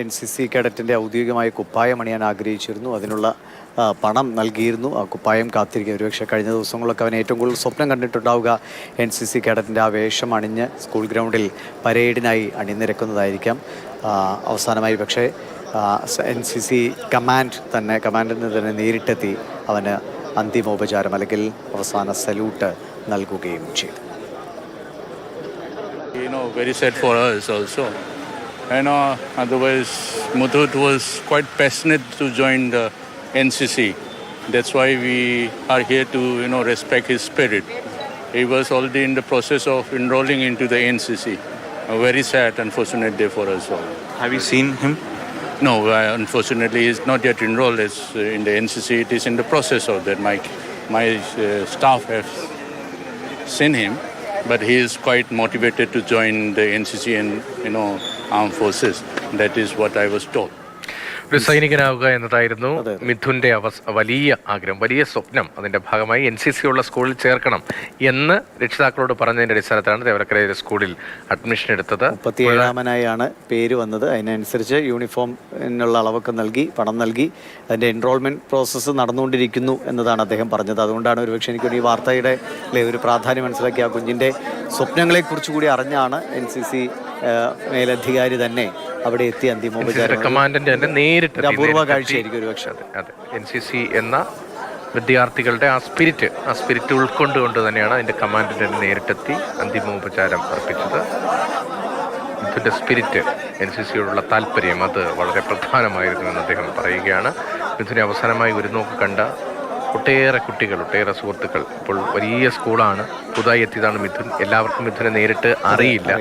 NCC കേഡറ്റിൻ്റെ ഔദ്യോഗികമായ കുപ്പായം അണിയാൻ ആഗ്രഹിച്ചിരുന്നു. അതിനുള്ള പണം നൽകിയിരുന്നു. ആ കുപ്പായം കാത്തിരിക്കുക. ഒരുപക്ഷെ കഴിഞ്ഞ ദിവസങ്ങളൊക്കെ അവൻ ഏറ്റവും കൂടുതൽ സ്വപ്നം കണ്ടിട്ടുണ്ടാവുക NCC കേഡറ്റിൻ്റെ ആ വേഷം അണിഞ്ഞ് സ്കൂൾ ഗ്രൗണ്ടിൽ പരേഡിനായി അണിനിരക്കുന്നതായിരിക്കാം. അവസാനമായി പക്ഷേ NCC കമാൻഡറിന് തന്നെ നേരിട്ടെത്തി അവന് അന്തിമോപചാരം അല്ലെങ്കിൽ അവസാന സല്യൂട്ട് നൽകുകയും ചെയ്തു. Very sad for us also. Otherwise Mudhut was quite passionate to join the NCC. That's why we are here to respect his spirit. He was already in the process of enrolling into the NCC. A very sad, unfortunate day for us all. Have you seen him? No, unfortunately he is not yet enrolled. It's in the NCC. It is in the process of that. My staff have seen him, but he is quite motivated to join the NCC and armed forces. That is what I was told. ഒരു സൈനികനാവുക എന്നതായിരുന്നു മിഥുൻ്റെ വലിയ ആഗ്രഹം, വലിയ സ്വപ്നം. അതിൻ്റെ ഭാഗമായി NCC ഉള്ള സ്കൂളിൽ ചേർക്കണം എന്ന് രക്ഷിതാക്കളോട് പറഞ്ഞതിൻ്റെ അടിസ്ഥാനത്തിലാണ് തേവലക്കരയിലെ സ്കൂളിൽ അഡ്മിഷൻ എടുത്തത്. 37-ാമനായാണ് പേര് വന്നത്. അതിനനുസരിച്ച് യൂണിഫോമിനുള്ള അളവൊക്കെ നൽകി, പണം നൽകി. അതിൻ്റെ എൻറോൾമെൻറ്റ് പ്രോസസ്സ് നടന്നുകൊണ്ടിരിക്കുന്നു എന്നതാണ് അദ്ദേഹം പറഞ്ഞത്. അതുകൊണ്ടാണ് ഒരുപക്ഷെ എനിക്ക് ഈ വാർത്തയുടെ ഒരു പ്രാധാന്യം മനസ്സിലാക്കി ആ കുഞ്ഞിൻ്റെ സ്വപ്നങ്ങളെക്കുറിച്ച് കൂടി അറിഞ്ഞാണ് NCC മേലധികാരി തന്നെ അവിടെ എത്തി അന്തിമോപചാരം. കമാൻഡന്റ് തന്നെ നേരിട്ട് അപൂർവ കാഴ്ചയായിരിക്കും ഒരുപക്ഷെ. അതെ, NCC എന്ന വിദ്യാർത്ഥികളുടെ ആ സ്പിരിറ്റ് ഉൾക്കൊണ്ടുകൊണ്ട് തന്നെയാണ് അതിൻ്റെ കമാൻഡന്റ് തന്നെ നേരിട്ടെത്തി അന്തിമോപചാരം അർപ്പിച്ചത്. ഇതിൻ്റെ സ്പിരിറ്റ്, NCCയോടുള്ള താല്പര്യം, അത് വളരെ പ്രധാനമായിരുന്നു എന്ന് അദ്ദേഹം പറയുകയാണ്. മിഥുനെ അവസാനമായി ഒരു നോക്ക് കണ്ട ഒട്ടേറെ കുട്ടികൾ, ഒട്ടേറെ സുഹൃത്തുക്കൾ. ഇപ്പോൾ വലിയ സ്കൂളാണ്, പുതുതായി എത്തിയതാണ് മിഥുൻ. എല്ലാവർക്കും മിഥുനെ നേരിട്ട് അറിയില്ല.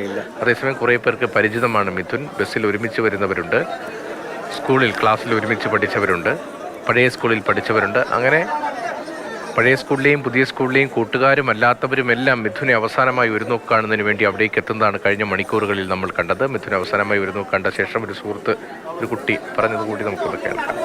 അതേസമയം കുറേ പേർക്ക് പരിചിതമാണ് മിഥുൻ. ബസ്സിൽ ഒരുമിച്ച് വരുന്നവരുണ്ട്, ക്ലാസ്സിൽ ഒരുമിച്ച് പഠിച്ചവരുണ്ട്, പഴയ സ്കൂളിൽ പഠിച്ചവരുണ്ട്. അങ്ങനെ പഴയ സ്കൂളിലെയും പുതിയ സ്കൂളിലെയും കൂട്ടുകാരും അല്ലാത്തവരുമെല്ലാം മിഥുനെ അവസാനമായി ഒരു നോക്ക് കാണുന്നതിന് വേണ്ടി അവിടേക്ക് എത്തുന്നതാണ് കഴിഞ്ഞ മണിക്കൂറുകളിൽ നമ്മൾ കണ്ടത്. മിഥുനെ അവസാനമായി ഒരു നോക്ക് കണ്ട ശേഷം ഒരു കുട്ടി പറഞ്ഞതുകൂടി നമുക്കൊന്ന് കേൾക്കാം.